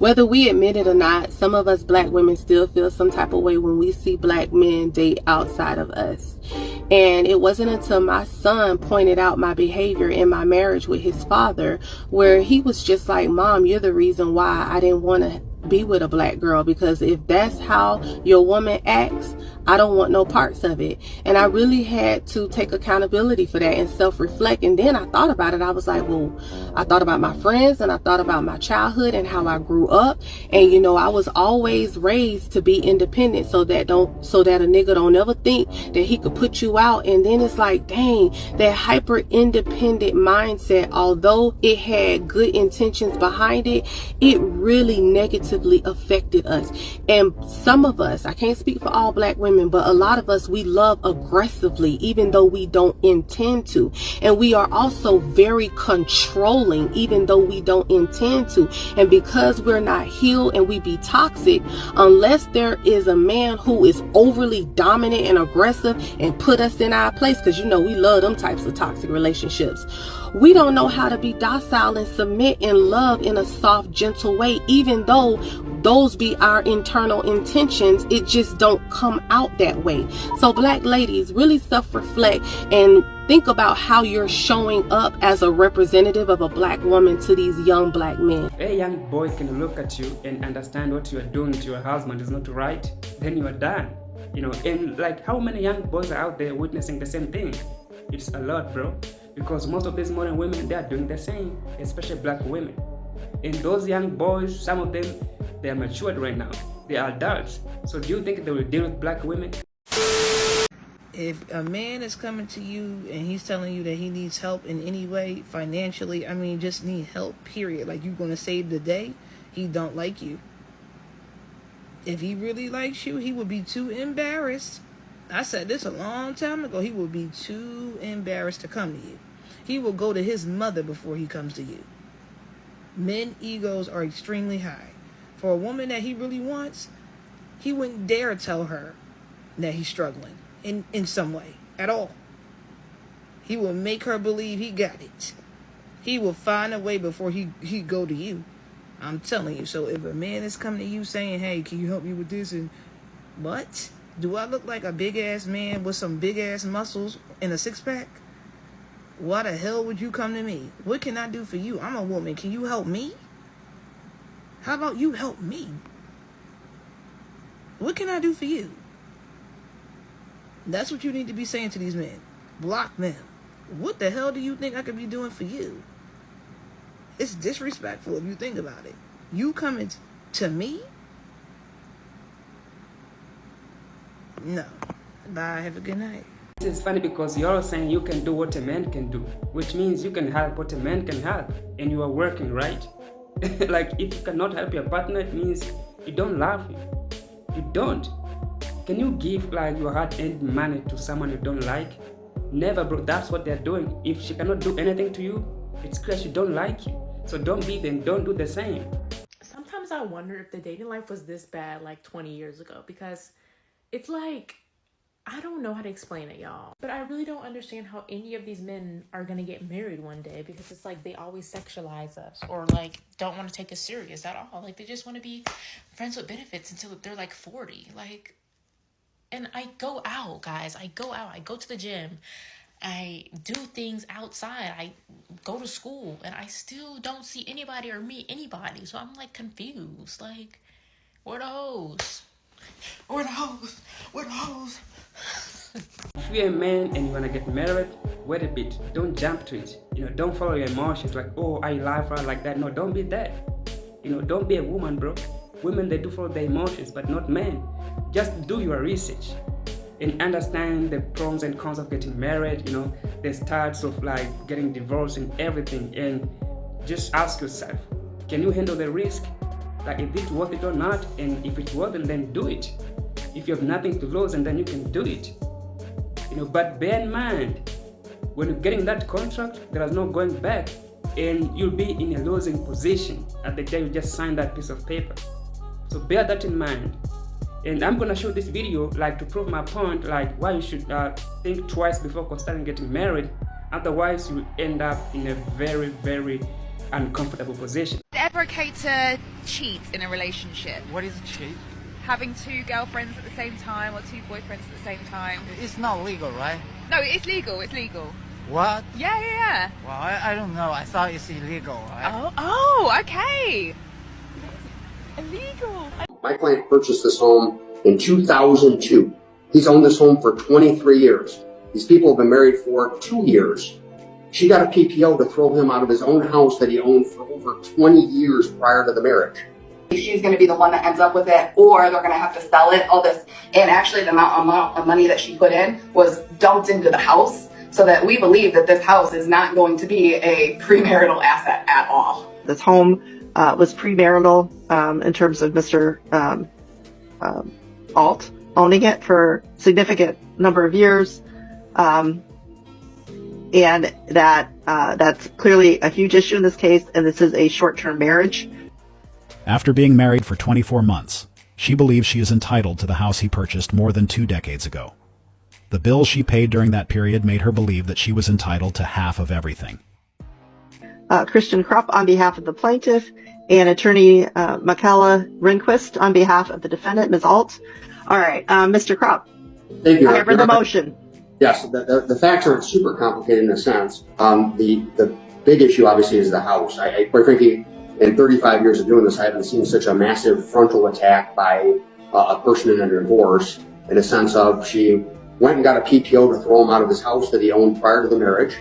Whether we admit it or not, some of us black women still feel some type of way when we see black men date outside of us. And it wasn't until my son pointed out my behavior in my marriage with his father, where he was just like, Mom, you're the reason why I didn't want to be with a black girl, because if that's how your woman acts, I don't want no parts of it. And I really had to take accountability for that and self-reflect. And then I thought about it. I was like, well, I thought about my friends and I thought about my childhood and how I grew up. And you know, I was always raised to be independent, so that a nigga don't ever think that he could put you out. And then it's like, dang, that hyper independent mindset, although it had good intentions behind it, it really negatively affected us. And some of us, I can't speak for all black women, but a lot of us, we love aggressively even though we don't intend to. And we are also very controlling even though we don't intend to. And because we're not healed and we be toxic, unless there is a man who is overly dominant and aggressive and put us in our place, because you know we love them types of toxic relationships, we don't know how to be docile and submit and love in a soft, gentle way. Even though those be our internal intentions, it just don't come out that way. So black ladies, really self-reflect and think about how you're showing up as a representative of a black woman to these young black men. A young boy can look at you and understand what you are doing to your husband is not right, then you are done. You know, and like, how many young boys are out there witnessing the same thing? It's a lot, bro. Because most of these modern women, they are doing the same, especially black women. And those young boys, some of them, they are matured right now. They are adults. So do you think they will deal with black women? If a man is coming to you and he's telling you that he needs help in any way, financially, I mean, just need help, period. Like, you're going to save the day, he don't like you. If he really likes you, he would be too embarrassed. I said this a long time ago. He will be too embarrassed to come to you. He will go to his mother before he comes to you. Men egos are extremely high. For a woman that he really wants, he wouldn't dare tell her that he's struggling in some way at all. He will make her believe he got it. He will find a way before he go to you. I'm telling you. So if a man is coming to you saying, hey, can you help me with this? And what? Do I look like a big-ass man with some big-ass muscles and a six-pack? Why the hell would you come to me? What can I do for you? I'm a woman. Can you help me? How about you help me? What can I do for you? That's what you need to be saying to these men. Block them. What the hell do you think I could be doing for you? It's disrespectful if you think about it. You coming to me? No. Bye. Have a good night. It's funny because you're saying you can do what a man can do, which means you can help what a man can help, and you are working, right? Like, if you cannot help your partner, it means you don't love him. You don't. Can you give like your hard-earned money to someone you don't like? Never, bro. That's what they're doing. If she cannot do anything to you, it's clear she don't like you. So don't be them. Don't do the same. Sometimes I wonder if the dating life was this bad like 20 years ago, because it's like, I don't know how to explain it, y'all. But I really don't understand how any of these men are gonna get married one day, because it's like they always sexualize us, or like don't want to take us serious at all. Like, they just want to be friends with benefits until they're like 40. Like, and I go out, guys. I go out. I go to the gym. I do things outside. I go to school, and I still don't see anybody or meet anybody. So I'm like confused. Like, where the hoes? Where the hoes? Where the hoes? If you're a man and you want to get married, wait a bit. Don't jump to it. You know, don't follow your emotions like, oh, I love her like that. No, don't be that. You know, don't be a woman, bro. Women, they do follow their emotions, but not men. Just do your research and understand the pros and cons of getting married, you know, the starts of like getting divorced and everything. And just ask yourself, can you handle the risk? Like, is it worth it or not? And if it's worth it, then do it. If you have nothing to lose, and then you can do it. You know, but bear in mind, when you're getting that contract, there is no going back, and you'll be in a losing position at the day you just sign that piece of paper. So bear that in mind. And I'm gonna show this video like to prove my point, like why you should think twice before considering getting married. Otherwise, you end up in a very, very uncomfortable position. At ever okay to cheat in a relationship? What is cheat? Having two girlfriends at the same time or two boyfriends at the same time? It's not legal, right? No, it's legal. It's legal. What? Yeah. Well, I don't know. I thought it's illegal, right? Oh, okay. Illegal. My client purchased this home in 2002. He's owned this home for 23 years. These people have been married for 2 years. She got a PPO to throw him out of his own house that he owned for over 20 years prior to the marriage. She's going to be the one that ends up with it, or they're going to have to sell it, all this. And actually the amount of money that she put in was dumped into the house, so that we believe that this house is not going to be a premarital asset at all. This home was premarital in terms of Mr. Alt owning it for a significant number of years. And that's clearly a huge issue in this case, and this is a short-term marriage. After being married for 24 months, she believes she is entitled to the house he purchased more than 2 decades ago. The bills she paid during that period made her believe that she was entitled to half of everything. Christian Krupp on behalf of the plaintiff, and attorney Michaela Rehnquist on behalf of the defendant, Ms. Alt. All right, Mr. Krupp, Thank you. I have the motion. Yes, the facts are super complicated in a sense. The big issue obviously is the house. I quite frankly, in 35 years of doing this, I haven't seen such a massive frontal attack by a person in a divorce, in a sense of she went and got a PPO to throw him out of his house that he owned prior to the marriage.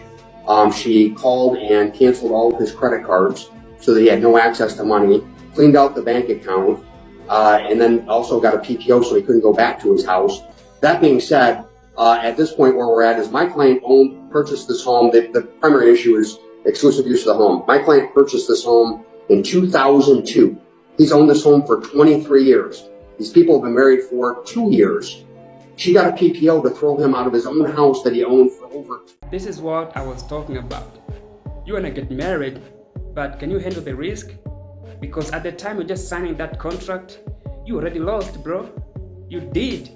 She called and canceled all of his credit cards so that he had no access to money, cleaned out the bank account, and then also got a PPO so he couldn't go back to his house. That being said, at this point where we're at is my client purchased this home. The primary issue is exclusive use of the home. My client purchased this home in 2002. He's owned this home for 23 years. These people have been married for 2 years. She got a PPO to throw him out of his own house that he owned for over. This is what I was talking about. You wanna get married, but can you handle the risk? Because at the time you're just signing that contract, you already lost, bro. You did.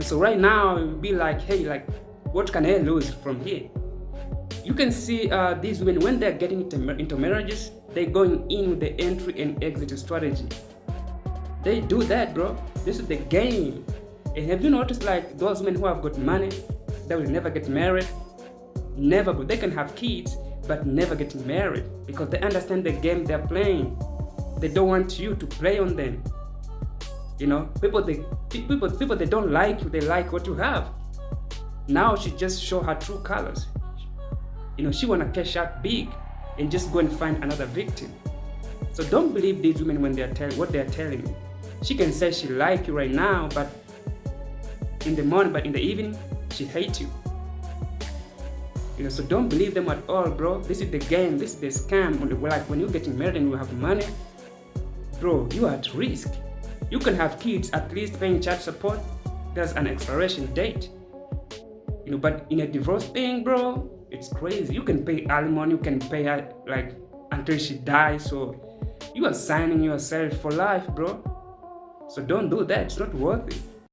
So right now you'll be like, hey, like, what can I lose from here? You can see these women, when they're getting into marriages, they're going in with the entry and exit strategy. They do that, bro. This is the game. And have you noticed, like, those women who have got money, they will never get married? Never, but they can have kids, but never get married because they understand the game they're playing. They don't want you to play on them. You know, people they don't like you, they like what you have. Now she just show her true colors. You know, she wanna cash out big and just go and find another victim. So don't believe these women when what they're telling you. She can say she like you right now, but in the morning, but in the evening, she hates you. You know, so don't believe them at all, bro. This is the game, this is the scam. Like when you're getting married and you have money, bro, you are at risk. You can have kids, at least paying child support. There's an expiration date. You know, but in a divorce thing, bro, it's crazy. You can pay alimony, you can pay her like until she dies. So you are signing yourself for life, bro. So don't do that. It's not worth it.